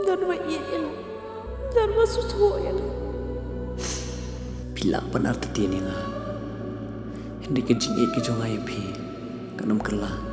Dan wa iyan. Dan wa susuyan. Bila benar tadi ni nga. Hindi ka jingit ka jong ayapi. Kanam kerla.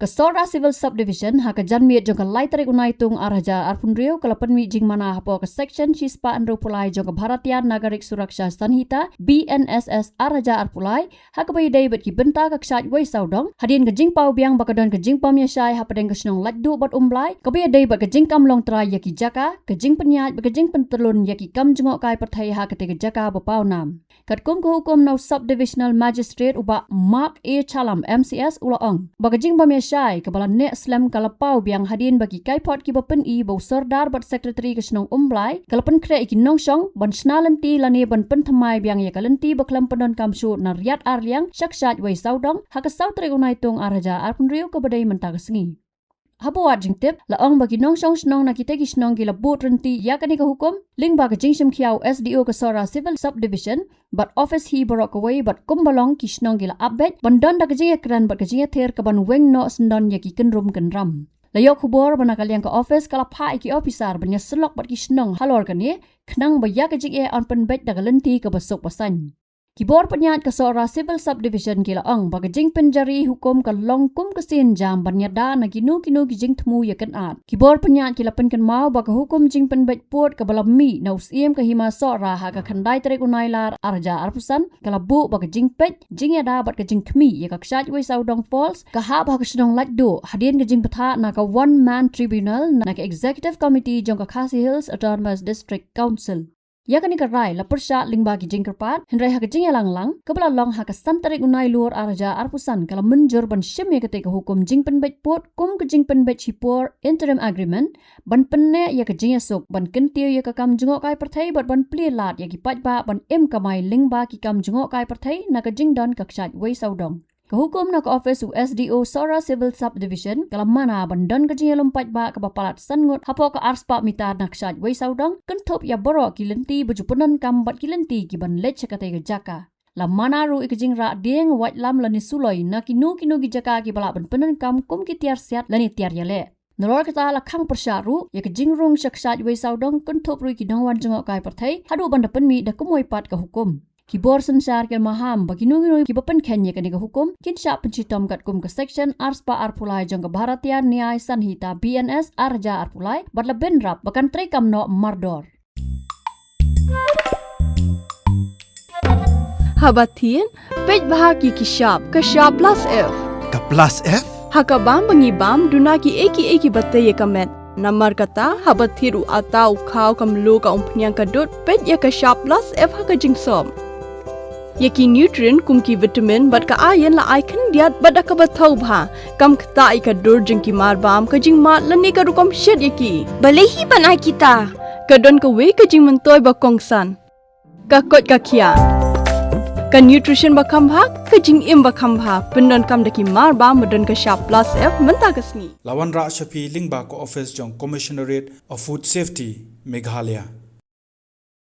Kasora Civil Subdivision haka janmiet jong kalai tarik unai tung araja arpunrio kalapan mi jing mana hapo ke section Chispa Andro Pulai jong Bharatiya Nagarik Suraksha Sanhita BNSS araja arpulai haka bayi day bet ki benta ka ksat Weisawdong hadin ke jing pau biang bakadon ke jing pau myashai hapadeng ke Shnong laddu bot umblai ka bayi day bet ke jing kam long trai yaki jaka ke jing penyat ke jing pentelun yaki kam jengok kai perthai haka te ke jaka bapau nam Katkum ke hukum no subdivisional magistrate uba Mark A Chalam MCS ulaong baka jing pau Syai kepala nek slam kalapau biang hadin bagi kaipot ki bapen I bau sordar bat sekretari ke Shnong umblai kalapan kre iki nongsong ban snalenti lani ban penthamai biang ya kalenti baklam pendon kamsu na riat arliang syaksat Weisawdong haka sautri unai tung araja arpunriu ke badai mentagasngi Habuat jing tip laong bagi nongsong Shnong na kita ki Shnong gila bot Ryntih ya kani ka hukum ling ba ka jing Khyaw SDO ke Sora Civil Subdivision but office hi borok away but kumbalong ki Shnong gila update bandon da ka jing ekran but ka jing ther ka ban weng no sendon ya ki kenrum kenram layok hubor bana kaliang ka office kala pha ki officer banya selok bat ki Shnong halor kani khnang ba ya ka jing on penbet da kalenti ka basok pasan Kibor penyat ke Sora Civil Subdivision kila ong bagi jing penjari hukum ke long kum kesin jam banyada na kinu ki jing temu ya kan at. Kibor penyat kila penken mau bagi hukum jing penbet put ke balam mi na usiem ke hima Sora ha ke khandai tarik unailar arja arpusan kala bu bagi jing pet jing ya dapat ke jing kmi ya ke ksat Weisawdong Falls ke hab ha ke Shnong laddu hadin ke jing petha na ke one man tribunal na ke executive committee jong ke Khasi Hills Autonomous District Council. Ya kani karai la persya lingba ki jing kerpat henrai ha jing lang kebala long ha santarik unai luar araja arpusan kala menjur ban syem ya ketika hukum jing penbet put kum ke jing penbet chipor interim agreement ban penne ya ke jing sok ban kentiu ya ke kam jengok kai perthai bat ban pli lat ya ki pat ba ban em kamai lingba ki kam jengok kai perthai na ke jing don kaksat Weisawdong Kehukum nak office SDO Sora Civil Subdivision kalau mana bandon kejing lompat ba ke bapalat sangut hapo ke arspa mita naksat Weisawdong kentup ya borok kilenti bujupunan kambat kilenti ki ban lech kate ke jaka la mana ru ikjing ra deng wat lam lani suloi na kinu ki jaka ki balak ban penan kam kum ki tiar siat lani tiar yale Nalor kata la Khang persyaru ya kejing rung syaksat Weisawdong kentup ru ki dongwan jengok kai perthai hadu ban depan mi dah kumoi pat ke hukum Kibor sensar kel maham bagi nungi kibapen Kenya kani ke hukum kin syak pencitom kat kum ke section arspa arpulai jong ke Bharatiya Nyay Sanhita BNS arja arpulai batla benrap bakan trekam no mardor Habatin pej bahagi ki shop ke shop plus F Ka plus F hakabam bangibam dunaki eki bataye kamet Namar kata habathiru atau kau kamlu ka umpnyang kadut pej ya ke shop plus F haka jingsom Yaki nutrient kumki vitamin bat ka ayan la icon diat bat ka bathau bha kam kta ka dur jingki marbam ka jing mat lani ka rukom shed yaki Balehi banai kita. ka don ka we ka jing mentoy ba kongsan ka kot ka khia ka nutrition ba kham bha ka jing im ba kham bha pendon kam daki marbam badon ka sharp plus F menta kasni Lawan Ra Shapi Lingba ko office jong Commissionerate of Food Safety Meghalaya